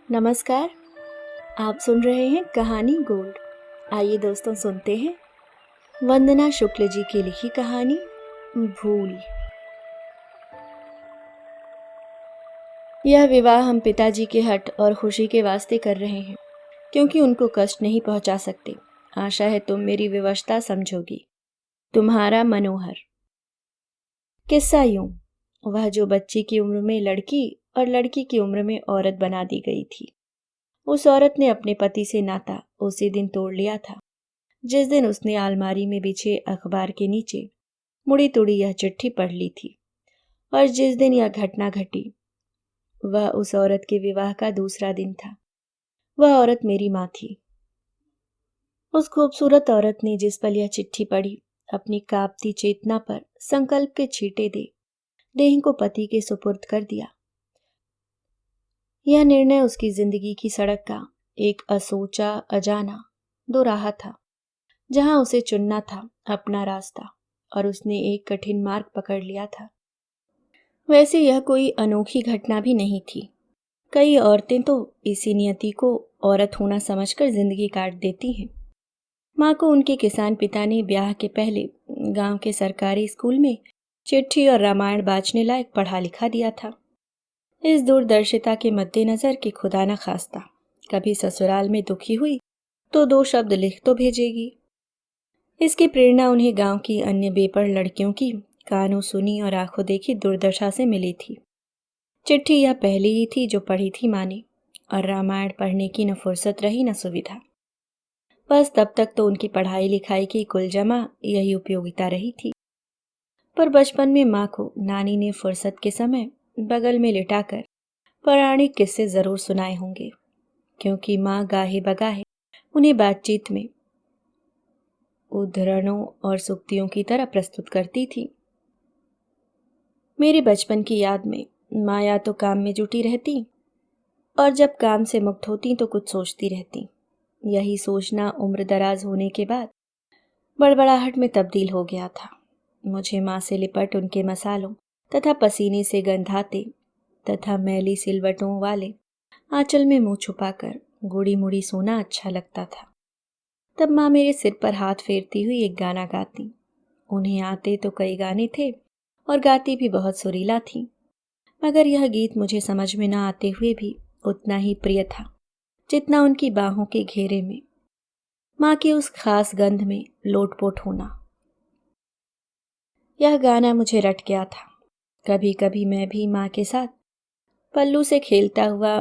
नमस्कार। आप सुन रहे हैं कहानी गोल्ड। आइए दोस्तों सुनते हैं वंदना शुक्ल जी की लिखी कहानी भूल। यह विवाह हम पिताजी के हट और खुशी के वास्ते कर रहे हैं, क्योंकि उनको कष्ट नहीं पहुंचा सकते। आशा है तुम मेरी विवशता समझोगी। तुम्हारा मनोहर। किस्सा यूं, वह जो बच्ची की उम्र में लड़की और लड़की की उम्र में औरत बना दी गई थी, उस औरत ने अपने पति से नाता उसी दिन तोड़ लिया था जिस दिन उसने अलमारी में बिछे अखबार के नीचे मुड़ी तुड़ी यह चिट्ठी पढ़ ली थी। और जिस दिन यह घटना घटी वह उस औरत के विवाह का दूसरा दिन था। वह औरत मेरी माँ थी। उस खूबसूरत औरत ने जिस पल यह चिट्ठी पढ़ी, अपनी कांपती चेतना पर संकल्प के छींटे दे देह को पति के सुपुर्द कर दिया। यह निर्णय उसकी जिंदगी की सड़क का एक असोचा अजाना दोराहा था, जहां उसे चुनना था अपना रास्ता, और उसने एक कठिन मार्ग पकड़ लिया था। वैसे यह कोई अनोखी घटना भी नहीं थी। कई औरतें तो इसी नियति को औरत होना समझकर जिंदगी काट देती हैं। माँ को उनके किसान पिता ने ब्याह के पहले गांव के सरकारी स्कूल में चिट्ठी और रामायण बाँचने लायक पढ़ा लिखा दिया था। इस दूरदर्शिता के मद्देनजर कि खुदा न खास्ता कभी ससुराल में दुखी हुई तो 2 शब्द लिख तो भेजेगी। इसकी प्रेरणा उन्हें गांव की अन्य बेपढ़ लड़कियों की कानों सुनी और आंखों देखी दुर्दशा से मिली थी। चिट्ठी यह पहली ही थी जो पढ़ी थी माँ ने, और रामायण पढ़ने की न फुर्सत रही न सुविधा। बस तब तक तो उनकी पढ़ाई लिखाई की कुल जमा यही उपयोगिता रही थी। पर बचपन में माँ को नानी ने फुर्सत के समय बगल में लिटाकर पौराणिक किस्से जरूर सुनाए होंगे, क्योंकि माँ गाहे बगाहे उन्हें बातचीत में उद्धरणों और सूक्तियों की तरह प्रस्तुत करती थी। मेरे बचपन की याद में माँ या तो काम में जुटी रहती, और जब काम से मुक्त होती तो कुछ सोचती रहती। यही सोचना उम्र दराज होने के बाद बड़बड़ाहट में तब्दील हो गया था। मुझे माँ से लिपट उनके मसालों तथा पसीने से गंधाते तथा मैली सिलवटों वाले आंचल में मुंह छुपाकर गुड़ी मुड़ी सोना अच्छा लगता था। तब माँ मेरे सिर पर हाथ फेरती हुई एक गाना गाती। उन्हें आते तो कई गाने थे और गाती भी बहुत सुरीला थी, मगर यह गीत मुझे समझ में न आते हुए भी उतना ही प्रिय था जितना उनकी बाहों के घेरे में माँ की उस खास गंध में लोटपोट होना। यह गाना मुझे रट गया था। कभी कभी मैं भी माँ के साथ पल्लू से खेलता हुआ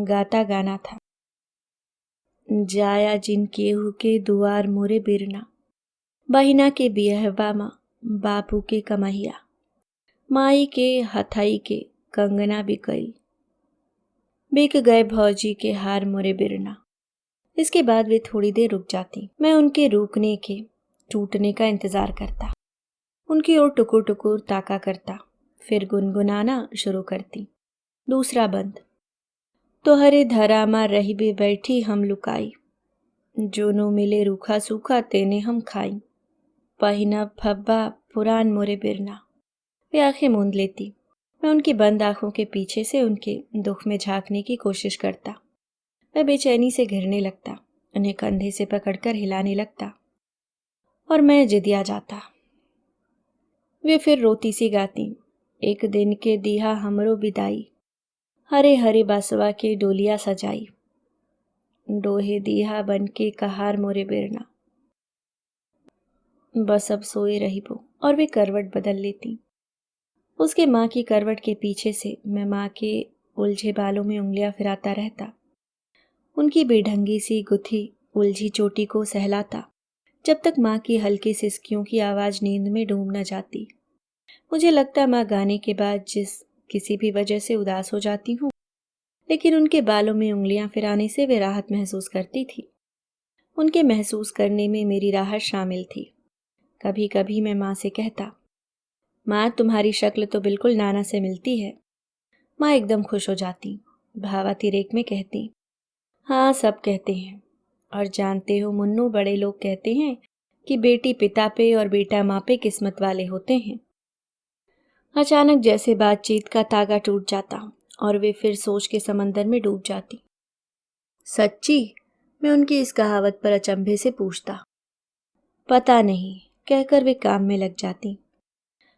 गाता गाना था। जाया जिन केहू के दुआर मोरे बिरना, बहिना के बियहवा माँ बापू के कमहिया, माई के हथाई के कंगना बिकैल, बिक गए भौजी के हार मोरे बिरना। इसके बाद वे थोड़ी देर रुक जाती। मैं उनके रुकने के टूटने का इंतजार करता, उनकी ओर टुकुर टुकुर ताका करता, फिर गुनगुनाना शुरू करती। दूसरा बंद। तोहरे धरामा रही बे बैठी हम लुकाई, जोनो मिले रूखा सूखा तेने हम खाई, पहिना फब्बा पुरान मोरे बिरना। वे आंखें मूंद लेती। मैं उनकी बंद आंखों के पीछे से उनके दुख में झांकने की कोशिश करता। मैं बेचैनी से घिरने लगता, उन्हें कंधे से पकड़कर हिलाने लगता, और मैं जिदिया जाता। वे फिर रोती सी गाती। एक दिन के दिहा हमरो विदाई, हरे हरे बासवा के डोलिया सजाई, डोहे दिहा बन के कहार मोरे बिरना। बस अब सोए रही वो, और वे करवट बदल लेती। उसके माँ की करवट के पीछे से मैं माँ के उलझे बालों में उंगलियां फिराता रहता, उनकी बेढंगी सी गुथी उलझी चोटी को सहलाता, जब तक माँ की हल्की सिसकियों की आवाज नींद में डूब न जाती। मुझे लगता माँ गाने के बाद जिस किसी भी वजह से उदास हो जाती हूँ, लेकिन उनके बालों में उंगलियां फिराने से वे राहत महसूस करती थी। उनके महसूस करने में मेरी राहत शामिल थी। कभी कभी मैं माँ से कहता, माँ तुम्हारी शक्ल तो बिल्कुल नाना से मिलती है। माँ एकदम खुश हो जाती, भावातिरेक में कहती, हाँ सब कहते हैं, और जानते हो मुन्नू, बड़े लोग कहते हैं कि बेटी पिता पे और बेटा माँ पे किस्मत वाले होते हैं। अचानक जैसे बातचीत का तागा टूट जाता और वे फिर सोच के समंदर में डूब जाती। सच्ची? मैं उनकी इस कहावत पर अचंभे से पूछता। पता नहीं, कहकर वे काम में लग जाती।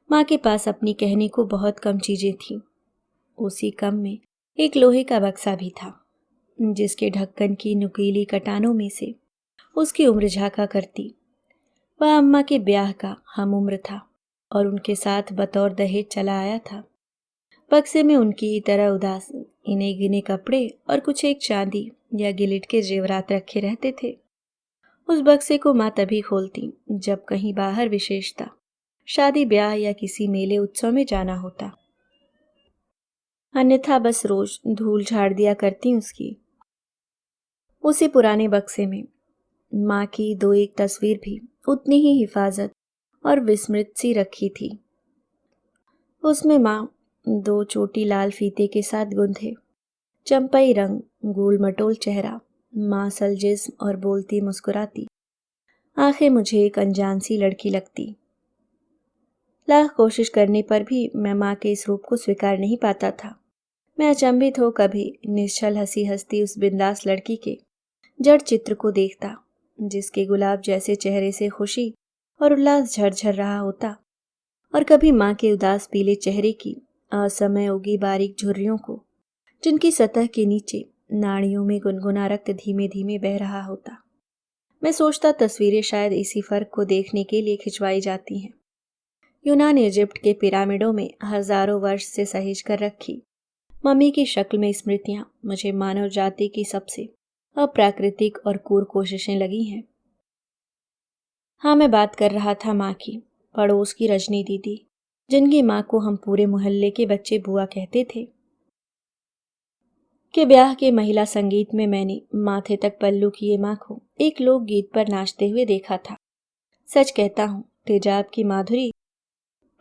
माँ के पास अपनी कहने को बहुत कम चीजें थीं। उसी कम में एक लोहे का बक्सा भी था, जिसके ढक्कन की नुकीली कटानों में से उसकी उम्र झांका करती। वह अम्मा के ब्याह का हम उम्र था और उनके साथ बतौर दहेज चला आया था। बक्से में उनकी ही तरह उदास इन्हें गिने कपड़े और कुछ एक चांदी या गिलिट के जेवरात रखे रहते थे। उस बक्से को माँ तभी खोलती जब कहीं बाहर विशेषता शादी ब्याह या किसी मेले उत्सव में जाना होता, अन्यथा बस रोज धूल झाड़ दिया करती उसकी। उसी पुराने बक्से में माँ की दो एक तस्वीर भी उतनी ही हिफाजत और विस्मृत सी रखी थी। उसमें माँ दो चोटी लाल फीते के साथ गुंथे, चंपई रंग, गोल मटोल चेहरा, मांसल जिस्म और बोलती मुस्कुराती आंखें मुझे एक अनजान सी लड़की लगती। लाख कोशिश करने पर भी मैं माँ के इस रूप को स्वीकार नहीं पाता था। मैं अचंभित हो कभी निश्चल हंसी हंसती उस बिंदास लड़की के जड़ चित्र को देखता, जिसके गुलाब जैसे चेहरे से खुशी और उल्लास झरझर रहा होता, और कभी माँ के उदास पीले चेहरे की असमय उगी बारीक झुर्रियों को, जिनकी सतह के नीचे नाड़ियों में गुनगुना रक्त धीमे धीमे बह रहा होता। मैं सोचता तस्वीरें शायद इसी फर्क को देखने के लिए खिंचवाई जाती हैं। यूनान इजिप्ट के पिरामिडों में हजारों वर्ष से सहेज कर रखी मम्मी की शक्ल में स्मृतियां मुझे मानव जाति की सबसे अप्राकृतिक और क्रूर कोशिशें लगी हैं। हाँ, मैं बात कर रहा था माँ की, पड़ोस की रजनी दीदी, जिनकी माँ को हम पूरे मोहल्ले के बच्चे बुआ कहते थे, के ब्याह के महिला संगीत में मैंने माथे तक पल्लू किए माँ को एक लोकगीत पर नाचते हुए देखा था। सच कहता हूँ, तेजाब की माधुरी,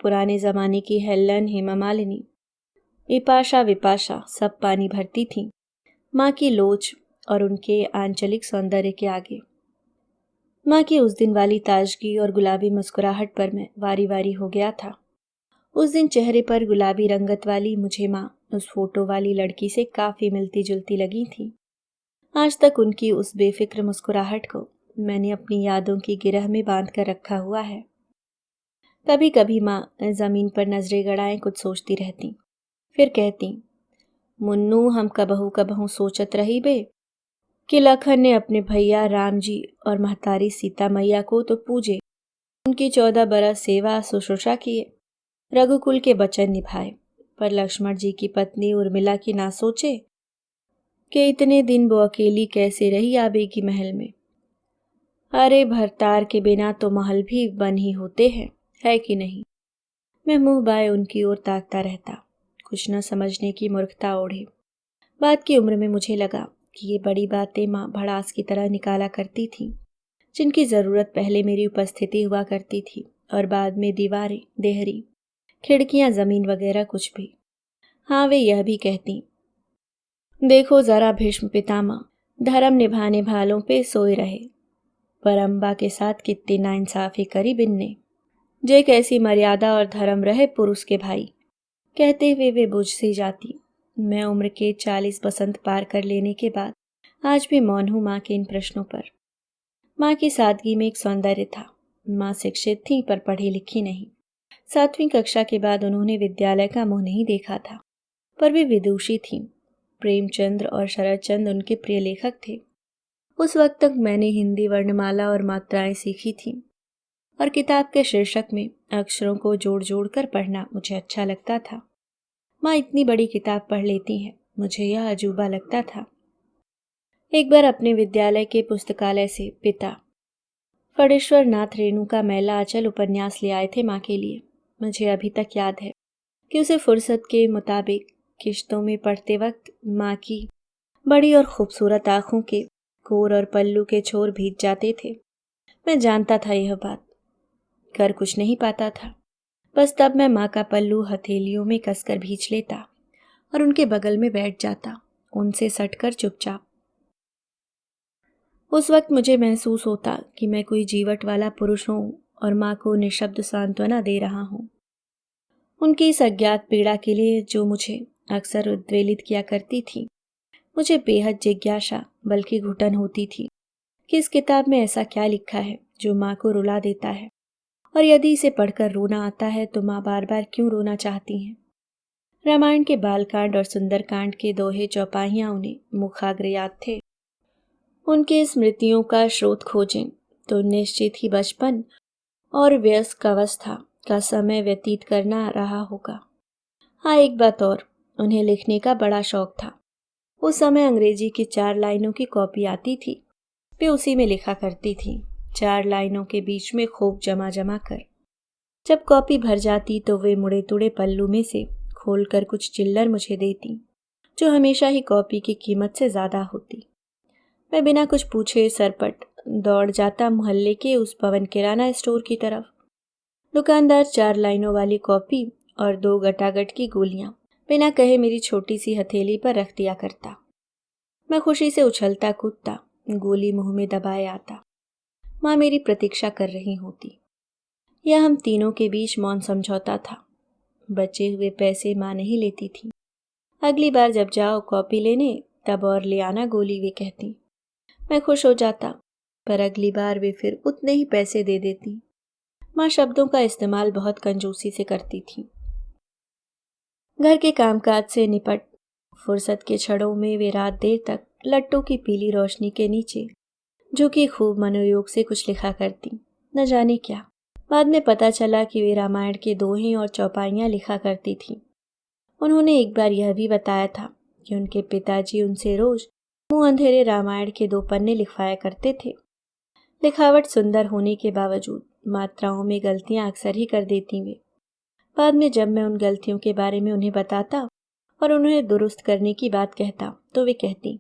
पुराने जमाने की हेलन, हेमा मालिनी, विपाशा विपाशा सब पानी भरती थीं माँ की लोच और उनके आंचलिक सौंदर्य के आगे। माँ की उस दिन वाली ताजगी और गुलाबी मुस्कुराहट पर मैं वारी वारी हो गया था। उस दिन चेहरे पर गुलाबी रंगत वाली मुझे माँ उस फोटो वाली लड़की से काफी मिलती जुलती लगी थी। आज तक उनकी उस बेफिक्र मुस्कुराहट को मैंने अपनी यादों की गिरह में बांध कर रखा हुआ है। कभी कभी माँ जमीन पर नजरें गड़ाए कुछ सोचती रहती, फिर कहती, मुन्नू हम कबहू सोचत रही बे कि लखन ने अपने भैया राम जी और महतारी सीता मैया को तो पूजे, उनकी 14 बरस सेवा शुश्रूषा किए, रघुकुल के वचन निभाए, पर लक्ष्मण जी की पत्नी उर्मिला की ना सोचे कि इतने दिन वो अकेली कैसे रही आबेगी महल में। अरे भरतार के बिना तो महल भी बन ही होते हैं, है कि नहीं। मैं मुंह बाए उनकी ओर ताकता रहता, कुछ न समझने की मूर्खता ओढ़े। बात की उम्र में मुझे लगा कि ये बड़ी बातें माँ भड़ास की तरह निकाला करती थीं, जिनकी ज़रूरत पहले मेरी उपस्थिति हुआ करती थी और बाद में दीवारें, देहरी, खिड़कियां, ज़मीन वगैरह कुछ भी। हाँ, वे यह भी कहती, देखो ज़रा भीष्म पितामह धर्म निभाने भालों पे सोए रहे, पर अम्बा के साथ कितनी नाइंसाफ़ी करी बिन्ने, जे कैसी मर्यादा और धर्म रहे पुरुष के भाई। कहते हुए वे बुझ सी जाती। मैं उम्र के 40 बसंत पार कर लेने के बाद आज भी मौन हूँ माँ के इन प्रश्नों पर। माँ की सादगी में एक सौंदर्य था। माँ शिक्षित थी पर पढ़ी लिखी नहीं। 7वीं कक्षा के बाद उन्होंने विद्यालय का मुंह नहीं देखा था, पर वे विदुषी थीं। प्रेमचंद्र और शरदचंद्र उनके प्रिय लेखक थे। उस वक्त तक मैंने हिंदी वर्णमाला और मात्राएं सीखी थीं और किताब के शीर्षक में अक्षरों को जोड़ जोड़ कर पढ़ना मुझे अच्छा लगता था। माँ इतनी बड़ी किताब पढ़ लेती हैं, मुझे यह अजूबा लगता था। एक बार अपने विद्यालय के पुस्तकालय से पिता फणेश्वर नाथ रेणु का मैला अचल उपन्यास ले आए थे माँ के लिए। मुझे अभी तक याद है कि उसे फुर्सत के मुताबिक किश्तों में पढ़ते वक्त माँ की बड़ी और खूबसूरत आंखों के कोर और पल्लू के छोर भीग जाते थे। मैं जानता था यह बात, कर कुछ नहीं पाता था। बस तब मैं माँ का पल्लू हथेलियों में कसकर भींच लेता और उनके बगल में बैठ जाता, उनसे सटकर चुपचाप। उस वक्त मुझे महसूस होता कि मैं कोई जीवट वाला पुरुष हूँ और माँ को निशब्द सांत्वना दे रहा हूँ। उनकी इस अज्ञात पीड़ा के लिए जो मुझे अक्सर उद्वेलित किया करती थी। मुझे बेहद जिज्ञासा बल्कि घुटन होती थी कि इस किताब में ऐसा क्या लिखा है जो माँ को रुला देता है, और यदि इसे पढ़कर रोना आता है तो माँ बार बार क्यों रोना चाहती हैं। रामायण के बालकांड और सुंदरकांड के दोहे चौपाइयाँ उन्हें मुखाग्र याद थे। उनके स्मृतियों का स्रोत खोजें तो निश्चित ही बचपन और वयस्क अवस्था का समय व्यतीत करना रहा होगा। हाँ, एक बात और, उन्हें लिखने का बड़ा शौक था। उस समय अंग्रेजी की 4 लाइनों की कॉपी आती थी, वे उसी में लिखा करती थी, 4 लाइनों के बीच में खूब जमा जमा कर। जब कॉपी भर जाती तो वे मुड़े तुड़े पल्लू में से खोलकर कुछ चिल्लर मुझे देती, जो हमेशा ही कॉपी की कीमत से ज्यादा होती। मैं बिना कुछ पूछे सरपट दौड़ जाता मोहल्ले के उस पवन किराना स्टोर की तरफ। दुकानदार 4 लाइनों वाली कॉपी और 2 गटागट की गोलियां बिना कहे मेरी छोटी सी हथेली पर रख दिया करता। मैं खुशी से उछलता कूदता गोली मुंह में दबाए आता। माँ मेरी प्रतीक्षा कर रही होती। यह हम तीनों के बीच मौन समझौता था। बचे हुए पैसे माँ नहीं लेती थी। अगली बार जब जाओ कॉपी लेने तब और ले आना गोली, वे कहती। मैं खुश हो जाता, पर अगली बार वे फिर उतने ही पैसे दे देती। माँ शब्दों का इस्तेमाल बहुत कंजूसी से करती थी। घर के कामकाज से निपट फुर्सत के क्षणों में वे रात देर तक लट्टू की पीली रोशनी के नीचे झुकी खूब मनोयोग से कुछ लिखा करती। न जाने क्या। बाद में पता चला कि वे रामायण के दोहे और चौपाइयाँ लिखा करती थी। उन्होंने एक बार यह भी बताया था कि उनके पिताजी उनसे रोज मुंह अंधेरे रामायण के 2 पन्ने लिखवाया करते थे। लिखावट सुंदर होने के बावजूद मात्राओं में गलतियां अक्सर ही कर देती वे। बाद में जब मैं उन गलतियों के बारे में उन्हें बताता और उन्हें दुरुस्त करने की बात कहता तो वे कहती,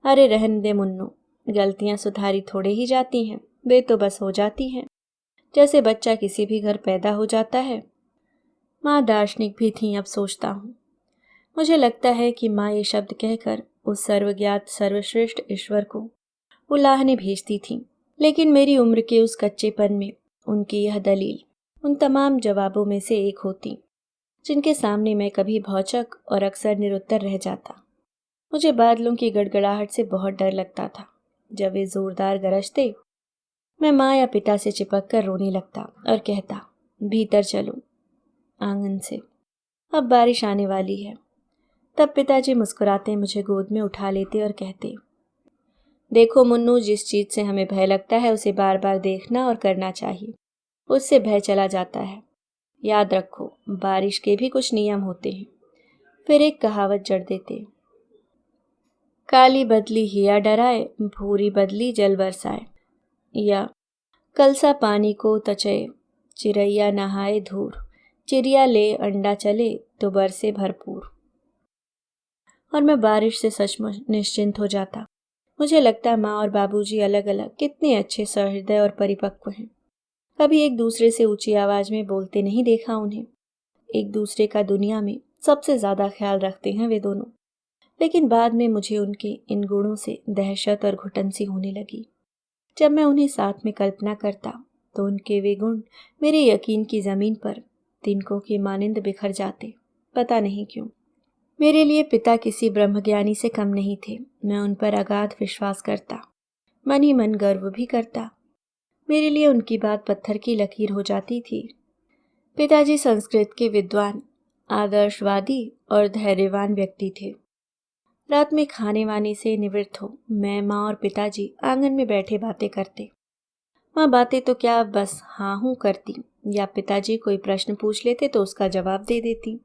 अरे रहने दे मुन्नू, गलतियां सुधारी थोड़े ही जाती हैं, वे तो बस हो जाती हैं, जैसे बच्चा किसी भी घर पैदा हो जाता है। माँ दार्शनिक भी थीं, अब सोचता हूँ। मुझे लगता है कि माँ ये शब्द कहकर उस सर्वज्ञात सर्वश्रेष्ठ ईश्वर को उलाहने भेजती थीं, लेकिन मेरी उम्र के उस कच्चेपन में उनकी यह दलील उन तमाम जवाबों में से एक होती जिनके सामने मैं कभी भौचक और अक्सर निरुत्तर रह जाता। मुझे बादलों की गड़गड़ाहट से बहुत डर लगता था। जब वे जोरदार गरजते मैं माँ या पिता से चिपक कर रोने लगता और कहता, भीतर चलो आंगन से, अब बारिश आने वाली है। तब पिताजी मुस्कुराते मुझे गोद में उठा लेते और कहते, देखो मुन्नू, जिस चीज से हमें भय लगता है उसे बार बार देखना और करना चाहिए, उससे भय चला जाता है। याद रखो, बारिश के भी कुछ नियम होते हैं। फिर एक कहावत जड़ देते, काली बदली हिया डराए, भूरी बदली जल बरसाए, या कलसा पानी को तचए, चिड़ैया नहाए धूर, चिड़िया ले अंडा चले तो बरसे भरपूर। और मैं बारिश से सचमुच निश्चिंत हो जाता। मुझे लगता माँ और बाबूजी अलग अलग कितने अच्छे सहृदय और परिपक्व हैं। कभी एक दूसरे से ऊंची आवाज में बोलते नहीं देखा उन्हें। एक दूसरे का दुनिया में सबसे ज्यादा ख्याल रखते हैं वे दोनों। लेकिन बाद में मुझे उनके इन गुणों से दहशत और घुटन सी होने लगी। जब मैं उन्हें साथ में कल्पना करता तो उनके वे गुण मेरे यकीन की जमीन पर तिनकों की मानिंद बिखर जाते। पता नहीं क्यों। मेरे लिए पिता किसी ब्रह्मज्ञानी से कम नहीं थे। मैं उन पर अगाध विश्वास करता, मन ही मन गर्व भी करता। मेरे लिए उनकी बात पत्थर की लकीर हो जाती थी। पिताजी संस्कृत के विद्वान, आदर्शवादी और धैर्यवान व्यक्ति थे। रात में खाने वाने से निवृत्त हो मैं, माँ और पिताजी आंगन में बैठे बातें करते। माँ बातें तो क्या बस हाँ हूँ करती, या पिताजी कोई प्रश्न पूछ लेते तो उसका जवाब दे देती।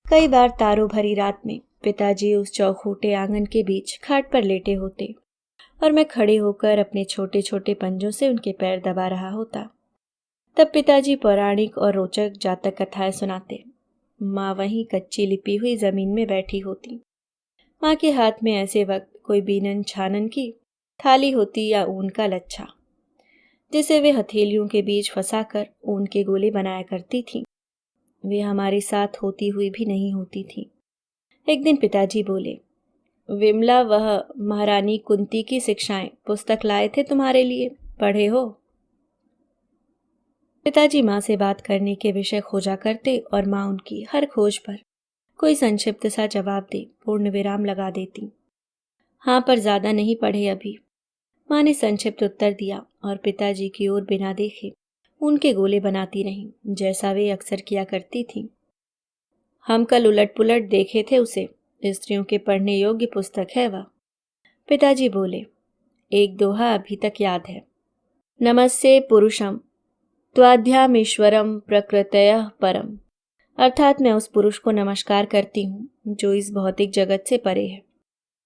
कई बार तारों भरी रात में पिताजी उस चौखूटे आंगन के बीच खाट पर लेटे होते और मैं खड़े होकर अपने छोटे छोटे पंजों से उनके पैर दबा रहा होता। तब पिताजी पौराणिक और रोचक जातक कथाएं सुनाते। माँ वहीं कच्ची लिपी हुई जमीन में बैठी होती। माँ के हाथ में ऐसे वक्त कोई बीनन छानन की थाली होती या ऊन का लच्छा, जिसे वे हथेलियों के बीच फंसाकर ऊन के गोले बनाया करती थीं। वे हमारे साथ होती हुई भी नहीं होती थी। एक दिन पिताजी बोले, विमला, वह महारानी कुंती की शिक्षाएं पुस्तक लाए थे तुम्हारे लिए, पढ़े हो? पिताजी माँ से बात करने के विषय खोजा करते और माँ उनकी हर खोज पर कोई संक्षिप्त सा जवाब दे पूर्ण विराम लगा देती। हाँ, पर ज़्यादा नहीं पढ़े अभी। माँ ने संक्षिप्त उत्तर दिया और पिताजी की ओर बिना देखे उनके गोले बनाती रहीं, जैसा वे अक्सर किया करती थीं। हम कल उलट पुलट देखे थे उसे, स्त्रियों के पढ़ने योग्य पुस्तक है वह। पिताजी बोले। एक दोहा अभी तक याद है। नमस्ते पुरुषम त्वाध्यामीश्वरम प्रकृतयः परम। अर्थात मैं उस पुरुष को नमस्कार करती हूँ जो इस भौतिक जगत से परे है,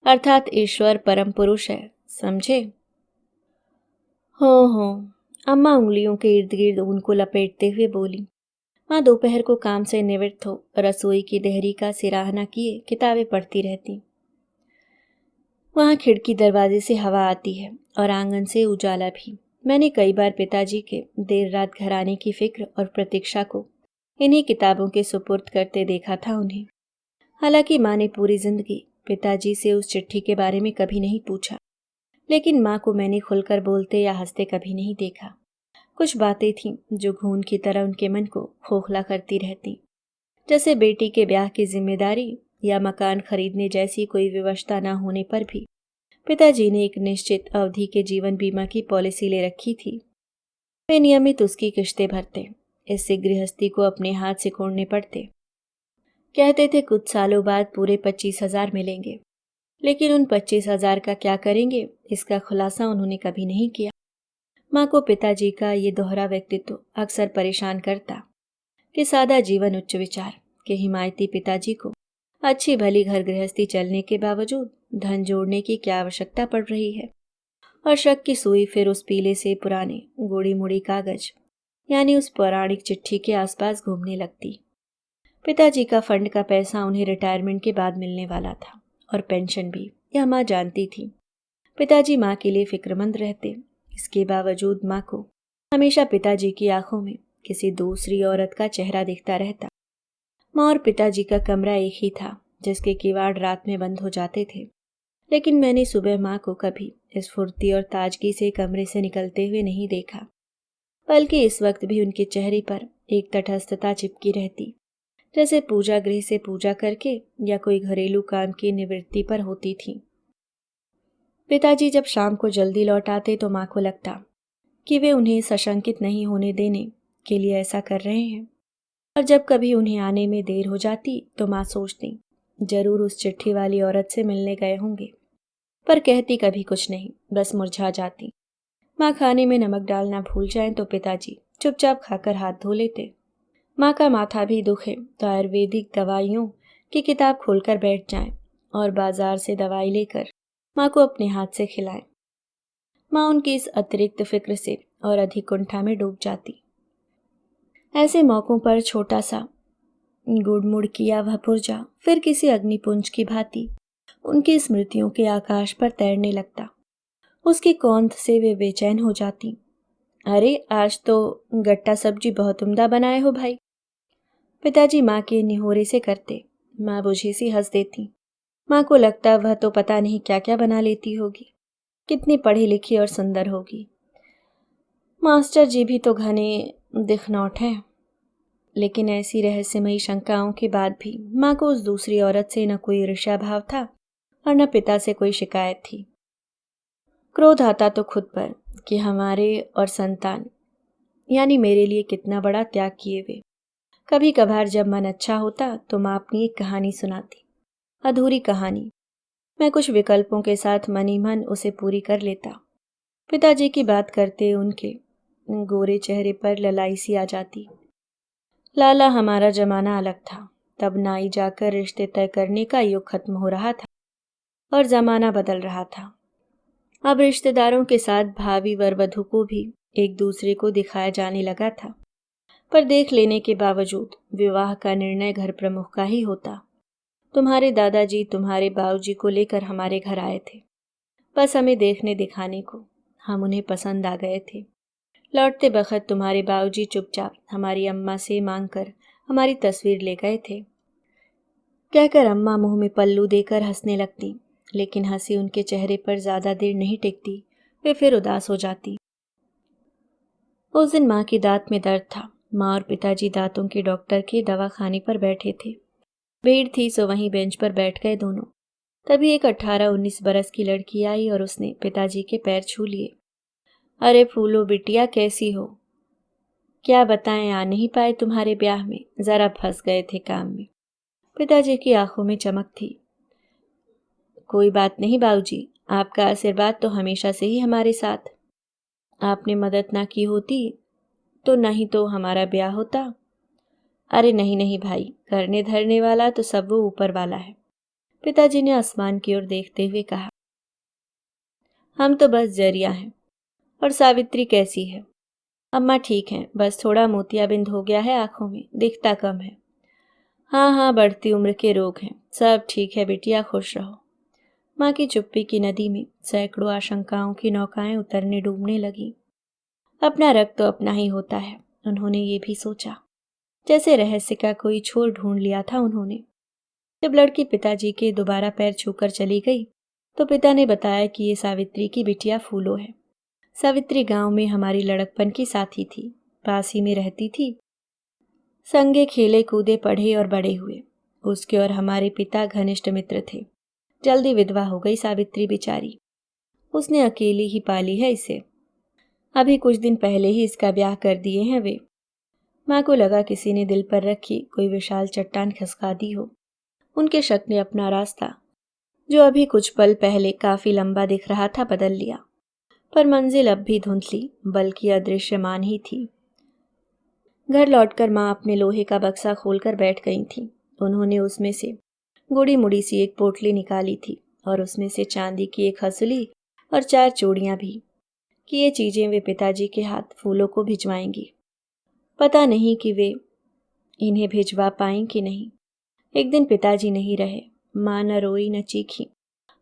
अर्थात ईश्वर परम पुरुष है, समझे? हो, अम्मा उंगलियों के इर्द गिर्द उनको लपेटते हुए बोली। माँ दोपहर को काम से निवृत्त हो रसोई की देहरी का सिराहना किए किताबें पढ़ती रहती। वहाँ खिड़की दरवाजे से हवा आती है और आंगन से उजाला भी। मैंने कई बार पिताजी के देर रात घर आने की फिक्र और प्रतीक्षा को इन्हीं किताबों के सुपुर्द करते देखा था उन्हें। हालांकि माँ ने पूरी जिंदगी पिताजी से उस चिट्ठी के बारे में कभी नहीं पूछा, लेकिन माँ को मैंने खुलकर बोलते या हंसते कभी नहीं देखा। कुछ बातें थीं जो घून की तरह उनके मन को खोखला करती रहती, जैसे बेटी के ब्याह की जिम्मेदारी या मकान खरीदने जैसी कोई व्यवस्था न होने पर भी पिताजी ने एक निश्चित अवधि के जीवन बीमा की पॉलिसी ले रखी थी। वे नियमित उसकी किश्तें भरते, इससे गृहस्थी को अपने हाथ सिकोड़ने पड़ते। कहते थे कुछ सालों बाद पूरे 25,000 मिलेंगे, लेकिन उन 25,000 का क्या करेंगे इसका खुलासा उन्होंने कभी नहीं किया। माँ को पिताजी का ये दोहरा व्यक्तित्व अक्सर परेशान करता कि सादा जीवन उच्च विचार के हिमायती पिताजी को अच्छी भली घर गृहस्थी चलने के बावजूद धन जोड़ने की क्या आवश्यकता पड़ रही है। और शक की सुई फिर उस पीले से पुराने गोड़ी मुड़ी कागज यानी उस पौराणिक चिट्ठी के आसपास घूमने लगती। पिताजी का फंड का पैसा उन्हें रिटायरमेंट के बाद मिलने वाला था और पेंशन भी, यह माँ जानती थी। पिताजी माँ के लिए फिक्रमंद रहते, इसके बावजूद माँ को हमेशा पिताजी की आंखों में किसी दूसरी औरत का चेहरा दिखता रहता। माँ और पिताजी का कमरा एक ही था, जिसके किवाड़ रात में बंद हो जाते थे, लेकिन मैंने सुबह माँ को कभी इस फुर्ती और ताजगी से कमरे से निकलते हुए नहीं देखा, बल्कि इस वक्त भी उनके चेहरे पर एक तटस्थता चिपकी रहती, जैसे पूजा गृह से पूजा करके या कोई घरेलू काम की निवृत्ति पर होती थी। पिताजी जब शाम को जल्दी लौट आते तो माँ को लगता कि वे उन्हें सशंकित नहीं होने देने के लिए ऐसा कर रहे हैं, और जब कभी उन्हें आने में देर हो जाती तो माँ सोचती जरूर उस चिट्ठी वाली औरत से मिलने गए होंगे, पर कहती कभी कुछ नहीं, बस मुरझा जाती। माँ खाने में नमक डालना भूल जाएं तो पिताजी चुपचाप खाकर हाथ धो लेते। माँ का माथा भी दुखे तो आयुर्वेदिक दवाइयों की किताब खोलकर बैठ जाएं और बाजार से दवाई लेकर माँ को अपने हाथ से खिलाएं। माँ उनकी इस अतिरिक्त फिक्र से और अधिक कुंठा में डूब जाती। ऐसे मौकों पर छोटा सा गुड़मुड़ किया वह पुर्जा फिर किसी अग्निपुंज की भांति उनकी स्मृतियों के आकाश पर तैरने लगता। उसकी कौंध से वे बेचैन हो जाती। अरे आज तो गट्टा सब्जी बहुत उम्दा बनाए हो भाई, पिताजी माँ के निहोरे से करते। माँ बुझी सी हंस देती। माँ को लगता वह तो पता नहीं क्या क्या बना लेती होगी, कितनी पढ़ी लिखी और सुंदर होगी। मास्टर जी भी तो घने दिखनौट हैं। लेकिन ऐसी रहस्यमयी शंकाओं के बाद भी माँ को उस दूसरी औरत से न कोई ईर्ष्या भाव था और न पिता से कोई शिकायत थी। क्रोध आता तो खुद पर कि हमारे और संतान यानी मेरे लिए कितना बड़ा त्याग किए वे। कभी कभार जब मन अच्छा होता तो माँ अपनी एक कहानी सुनाती, अधूरी कहानी। मैं कुछ विकल्पों के साथ मनी मन उसे पूरी कर लेता। पिताजी की बात करते उनके गोरे चेहरे पर ललाई सी आ जाती। लाला, हमारा जमाना अलग था, तब नाई जाकर रिश्ते तय करने का युग खत्म हो रहा था और जमाना बदल रहा था। अब रिश्तेदारों के साथ भावी वर वधू को भी एक दूसरे को दिखाया जाने लगा था, पर देख लेने के बावजूद विवाह का निर्णय घर प्रमुख का ही होता। तुम्हारे दादाजी तुम्हारे बाबूजी को लेकर हमारे घर आए थे, बस हमें देखने दिखाने को। हम उन्हें पसंद आ गए थे। लौटते बखत तुम्हारे बाबूजी चुपचाप हमारी अम्मा से मांगकर हमारी तस्वीर ले गए थे। कहकर अम्मा मुंह में पल्लू देकर हंसने लगती, लेकिन हंसी उनके चेहरे पर ज्यादा देर नहीं टिकती, वे फिर उदास हो जाती। उस दिन माँ की दांत में दर्द था। माँ और पिताजी दांतों के डॉक्टर के दवा खाने पर बैठे थे। भीड़ थी सो वहीं बेंच पर बैठ गए दोनों। तभी एक 18-19 बरस की लड़की आई और उसने पिताजी के पैर छू लिए। अरे फूलो बिटिया, कैसी हो? क्या बताएं, आ नहीं पाए तुम्हारे ब्याह में, जरा फंस गए थे काम में। पिताजी की आंखों में चमक थी। कोई बात नहीं बाबूजी, आपका आशीर्वाद तो हमेशा से ही हमारे साथ। आपने मदद ना की होती तो नहीं तो हमारा ब्याह होता। अरे नहीं नहीं भाई, करने धरने वाला तो सब वो ऊपर वाला है। पिताजी ने आसमान की ओर देखते हुए कहा। हम तो बस जरिया हैं। और सावित्री कैसी है? अम्मा ठीक हैं, बस थोड़ा मोतियाबिंद हो गया है आंखों में, दिखता कम है। हाँ हाँ, बढ़ती उम्र के रोग हैं, सब ठीक है बिटिया, खुश रहो। माँ की चुप्पी की नदी में सैकड़ों आशंकाओं की नौकाएं उतरने डूबने लगी। अपना रक्त तो अपना ही होता है, उन्होंने ये भी सोचा। जैसे रहस्य का कोई छोर ढूंढ लिया था उन्होंने। जब लड़की पिताजी के दोबारा पैर छूकर चली गई तो पिता ने बताया कि ये सावित्री की बिटिया फूलो है। सावित्री गांव में हमारी लड़कपन की साथी थी, पास ही में रहती थी। संगे खेले कूदे पढ़े और बड़े हुए। उसके और हमारे पिता घनिष्ठ मित्र थे। जल्दी विधवा हो गई सावित्री बेचारी। उसने अकेली ही पाली है इसे। अभी कुछ दिन पहले ही इसका ब्याह कर दिए हैं वे। माँ को लगा किसी ने दिल पर रखी कोई विशाल चट्टान खसका दी हो। उनके शक ने अपना रास्ता, जो अभी कुछ पल पहले काफी लंबा दिख रहा था, बदल लिया। पर मंजिल अब भी धुंधली बल्कि अदृश्यमान ही थी। घर लौटकर माँ अपने लोहे का बक्सा खोलकर बैठ गई थी। उन्होंने उसमें से गुड़ी मुड़ी सी एक पोटली निकाली थी और उसमें से चांदी की एक हंसुली और 4 चूड़ियां भी, कि ये चीजें वे पिताजी के हाथ फूलों को भिजवाएंगी। पता नहीं कि वे इन्हें भिजवा पाई कि नहीं। एक दिन पिताजी नहीं रहे। माँ न रोई न चीखी,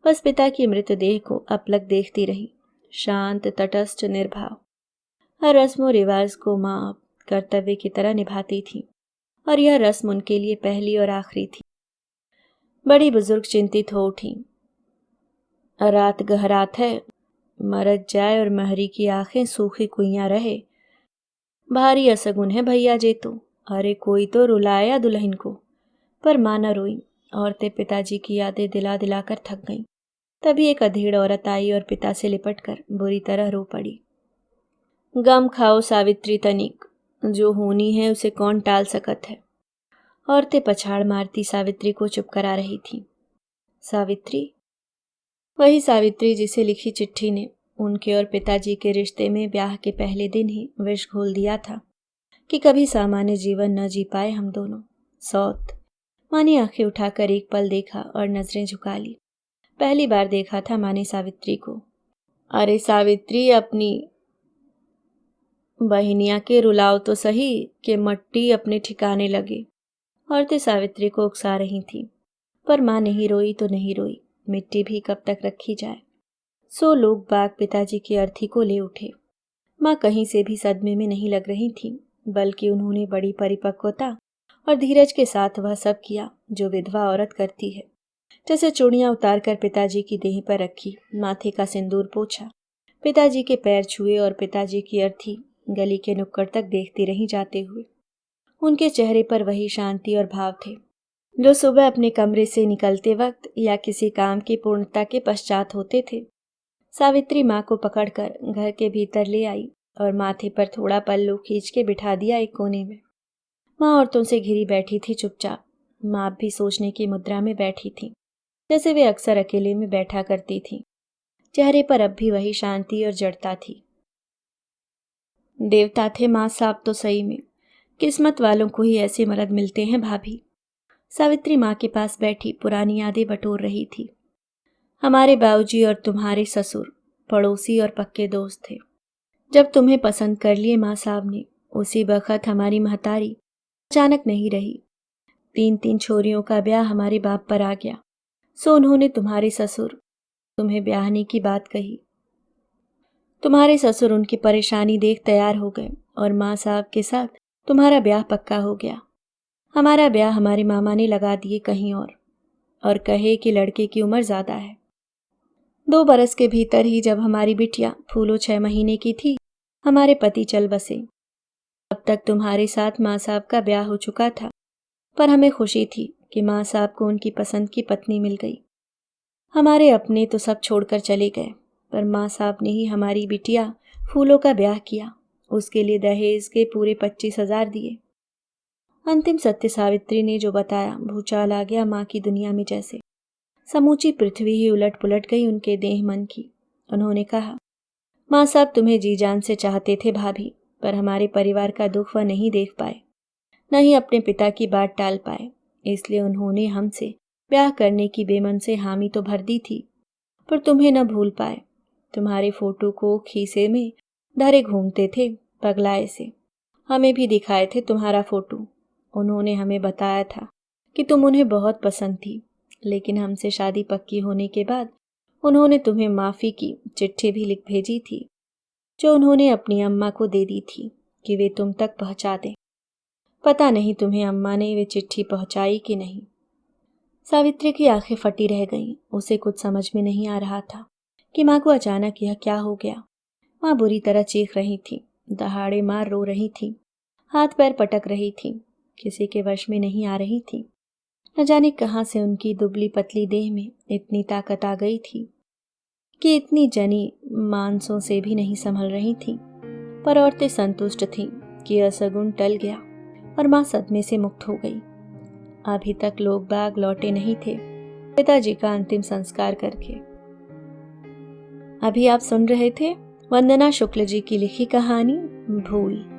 बस पिता की मृतदेह को अपलक देखती रही, शांत तटस्थ निर्भाव। हर रस्म रिवाज को माँ कर्तव्य की तरह निभाती थी और यह रस्म उनके लिए पहली और आखिरी थी। बड़ी बुजुर्ग चिंतित हो उठी। रात गहरात है, मरद जाए और महरी की आंखें सूखी कुइयां रहे। भारी असगुन है भैया जे तो। अरे कोई तो रुलाया दुल्हन को। पर माँ न रोई। औरतें पिताजी की यादें दिला दिलाकर थक गईं। तभी एक अधेड़ औरत आई और पिता से लिपटकर बुरी तरह रो पड़ी। गम खाओ सावित्री तनिक, जो होनी है उसे कौन टाल सकत है। औरतें पछाड़ मारती सावित्री को चुप करा रही थी। सावित्री, वही सावित्री जिसे लिखी चिट्ठी ने उनके और पिताजी के रिश्ते में ब्याह के पहले दिन ही विष घोल दिया था कि कभी सामान्य जीवन न जी पाए हम दोनों। सौत। माँ ने आंखें उठाकर एक पल देखा और नजरें झुका ली। पहली बार देखा था माँ ने सावित्री को। अरे सावित्री, अपनी बहनिया के रुलाओ तो सही कि मट्टी अपने ठिकाने लगे। औरतें सावित्री को उकसा रही थीं, पर माँ नहीं रोई तो नहीं रोई, मिट्टी भी कब तक रखी जाए। सो लोग बाग पिताजी की अर्थी को ले उठे। माँ कहीं से भी सदमे में नहीं लग रही थीं, बल्कि उन्होंने बड़ी परिपक्वता और धीरज के साथ वह सब किया जो विधवा औरत करती है। जैसे चूड़ियां उतारकर पिताजी की देह पर रखी, माथे का सिंदूर पोंछा, पिताजी के पैर छुए और पिताजी की अर्थी गली के नुक्कड़ तक देखती रही जाते हुए। उनके चेहरे पर वही शांति और भाव थे जो सुबह अपने कमरे से निकलते वक्त या किसी काम की पूर्णता के पश्चात होते थे। सावित्री माँ को पकड़कर घर के भीतर ले आई और माथे पर थोड़ा पल्लू खींच के बिठा दिया एक कोने में। माँ औरतों से घिरी बैठी थी चुपचाप। माँ भी सोचने की मुद्रा में बैठी थी, जैसे वे अक्सर अकेले में बैठा करती थी। चेहरे पर अब भी वही शांति और जड़ता थी। देवता थे माँ साहब तो सही में, किस्मत वालों को ही ऐसे मर्द मिलते हैं भाभी। सावित्री माँ के पास बैठी पुरानी यादें बटोर रही थी। हमारे बाबूजी और तुम्हारे ससुर पड़ोसी और पक्के दोस्त थे। जब तुम्हें पसंद कर लिए माँ साहब ने, उसी बखत हमारी महतारी अचानक नहीं रही। 3 छोरियों का ब्याह हमारे बाप पर आ गया। सो उन्होंने तुम्हारे ससुर तुम्हें ब्याहने की बात कही। तुम्हारे ससुर उनकी परेशानी देख तैयार हो गए और माँ साहब के साथ तुम्हारा ब्याह पक्का हो गया। हमारा ब्याह हमारे मामा ने लगा दिए कहीं और कहे कि लड़के की उम्र ज़्यादा है। 2 बरस के भीतर ही जब हमारी बिटिया फूलो 6 महीने की थी, हमारे पति चल बसे। अब तक तुम्हारे साथ माँ साहब का ब्याह हो चुका था, पर हमें खुशी थी कि माँ साहब को उनकी पसंद की पत्नी मिल गई। हमारे अपने तो सब छोड़कर चले गए, पर माँ साहब ने ही हमारी बिटिया फूलों का ब्याह किया। उसके लिए दहेज के पूरे 25,000 दिए। अंतिम सत्य सावित्री ने जो बताया, भूचाल आ गया माँ की दुनिया में जैसे। समूची पृथ्वी ही उलट पुलट गई उनके देह मन की। उन्होंने कहा, माँ साहब तुम्हें जी जान से चाहते थे भाभी, पर हमारे परिवार का दुख वह नहीं देख पाए, न ही अपने पिता की बात टाल पाए। इसलिए उन्होंने हमसे ब्याह करने की बेमन से हामी तो भर दी थी, पर तुम्हें न भूल पाए। तुम्हारे फोटो को खीसे में धरे घूमते थे पगलाए से। हमें भी दिखाए थे तुम्हारा फोटो। उन्होंने हमें बताया था कि तुम उन्हें बहुत पसंद थी, लेकिन हमसे शादी पक्की होने के बाद उन्होंने तुम्हें माफ़ी की चिट्ठी भी लिख भेजी थी, जो उन्होंने अपनी अम्मा को दे दी थी कि वे तुम तक पहुंचा दें। पता नहीं तुम्हें अम्मा ने वे चिट्ठी पहुंचाई कि नहीं। सावित्री की आंखें फटी रह गईं। उसे कुछ समझ में नहीं आ रहा था कि माँ को अचानक यह क्या हो गया। माँ बुरी तरह चीख रही थी, दहाड़े मार रो रही थी, हाथ पैर पटक रही थी, किसी के वश में नहीं आ रही थी। न जाने कहाँ से उनकी दुबली पतली देह में इतनी ताकत आ गई थी कि इतनी जनी मांसों से भी नहीं संभल रही थी। पर औरतें संतुष्ट थीं कि असगुन टल गया और माँ सदमे से मुक्त हो गई। अभी तक लोग बाग लौटे नहीं थे पिताजी का अंतिम संस्कार करके। अभी आप सुन रहे थे वंदना शुक्ल जी की लिखी कहानी भूल।